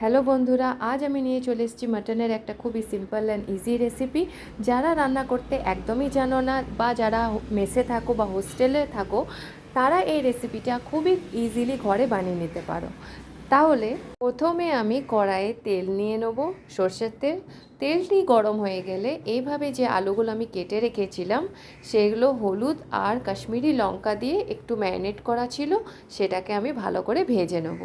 Hello বন্ধুরা, আজ আমি নিয়ে চলে এসেছি মাটনের একটা খুবই সিম্পল অ্যান্ড ইজি রেসিপি। যারা রান্না করতে একদমই জানো না বা যারা মেসে থাকো বা হোস্টেলে থাকো, তারা এই রেসিপিটা খুবই ইজিলি ঘরে বানিয়ে নিতে পারো। তাহলে প্রথমে আমি কড়াইয়ে তেল নিয়ে নেবো, সর্ষের তেল। তেলটি গরম হয়ে গেলে এইভাবে যে আলুগুলো আমি কেটে রেখেছিলাম সেগুলো হলুদ আর কাশ্মীরি লঙ্কা দিয়ে একটু ম্যারিনেট করা ছিল, সেটাকে আমি ভালো করে ভেজে নেব।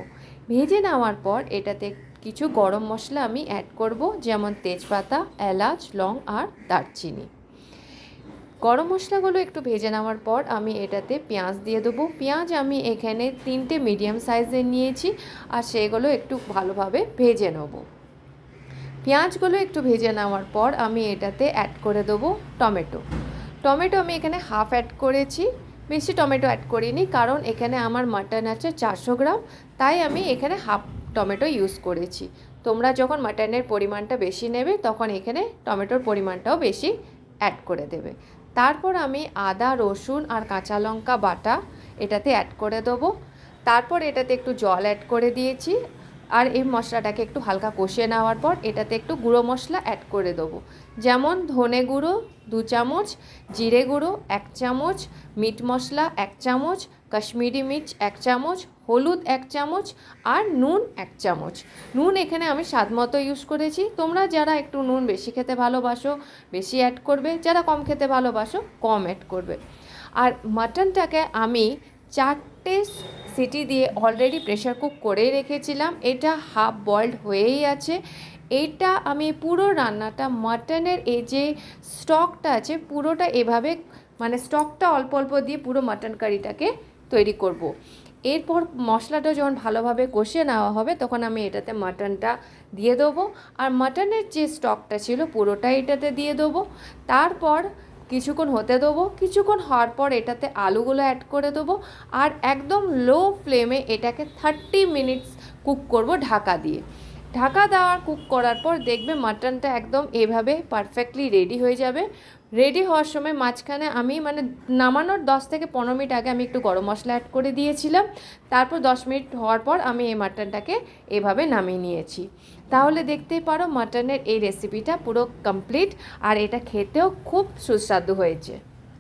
ভেজে নেওয়ার পর এটাতে কিছু গরম মশলা আমি অ্যাড করব, যেমন তেজপাতা, এলাচ, লং আর দারচিনি। গরম মশলাগুলো একটু ভেজে নেওয়ার পর আমি এটাতে পেঁয়াজ দিয়ে দেবো। পেঁয়াজ আমি এখানে 3টে মিডিয়াম সাইজের নিয়েছি, আর সেগুলো একটু ভালোভাবে ভেজে নেব। পেঁয়াজগুলো একটু ভেজে নেওয়ার পর আমি এটাতে অ্যাড করে দেবো টমেটো। টমেটো আমি এখানে হাফ অ্যাড করেছি, বেশি টমেটো অ্যাড করিনি, কারণ এখানে আমার মাটন আছে 400 গ্রাম, তাই আমি এখানে হাফ টমেটো ইউজ করেছি। তোমরা যখন মাটনের পরিমাণটা বেশি নেবে তখন এখানে টমেটোর পরিমাণটাও বেশি অ্যাড করে দেবে। তারপর আমি আদা, রসুন আর কাঁচা লঙ্কা বাটা এটাতে অ্যাড করে দেবো। তারপর এটাতে একটু জল অ্যাড করে দিয়েছি, আর এই মশলাটাকে একটু হালকা কষিয়ে নেওয়ার পর এটাতে একটু গুঁড়ো মশলা অ্যাড করে দেবো, যেমন ধনে গুঁড়ো 2 চামচ, জিরে গুঁড়ো 1 চামচ, মিট মশলা 1 চামচ, কাশ্মীরি মির্চ 1 চামচ, হলুদ 1 চামচ আর নুন 1 চামচ। নুন এখানে আমি স্বাদ মতো ইউজ করেছি। তোমরা যারা একটু নুন বেশি খেতে ভালোবাসো বেশি অ্যাড করবে, যারা কম খেতে ভালোবাসো কম অ্যাড করবে। আর মাটনটাকে আমি 4টে সিটি দিয়ে অলরেডি প্রেশার কুক করেই রেখেছিলাম। এটা হাফ বয়েলড হয়েই আছে। এইটা আমি পুরো রান্নাটা মাটনের এই যে স্টকটা আছে পুরোটা এভাবে, মানে স্টকটা অল্প অল্প দিয়ে পুরো মাটন কারিটাকে তৈরি করব। এরপর মশলাটা যখন ভালোভাবে কষিয়ে নেওয়া হবে তখন আমি এটাতে মাটনটা দিয়ে দেবো, আর মাটনের যে স্টকটা ছিল পুরোটাই এটাতে দিয়ে দেবো। তারপর কিছুক্ষণ হতে দেবো, কিছুক্ষণ হওয়ার পর এটাতে আলুগুলো অ্যাড করে দেবো, আর একদম লো ফ্লেমে এটাকে 30 মিনিটস কুক করব ঢাকা দিয়ে। ঢাকা দেওয়ার কুক করার পর দেখবে মাটনটা একদম এভাবে পারফেক্টলি রেডি হয়ে যাবে। রেডি হওয়ার সময় মাঝখানে আমি নামানোর 10 থেকে 15 মিনিট আগে আমি একটু গরম মশলা অ্যাড করে দিয়েছিলাম। তারপর 10 মিনিট হওয়ার পর আমি এই মাটনটাকে এভাবে নামিয়ে নিয়েছি। তাহলে দেখতেই পারো মাটনের এই রেসিপিটা পুরো কমপ্লিট, আর এটা খেতেও খুব সুস্বাদু হয়েছে।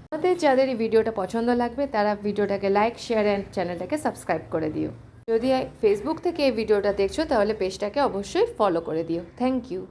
আমাদের যাদের এই ভিডিওটা পছন্দ লাগবে তারা ভিডিওটাকে লাইক, শেয়ার অ্যান্ড চ্যানেলটাকে সাবস্ক্রাইব করে দিও। যদি ফেসবুক থেকে এই ভিডিওটা দেখছো তাহলে পেজটাকে অবশ্যই ফলো করে দিও। Thank you.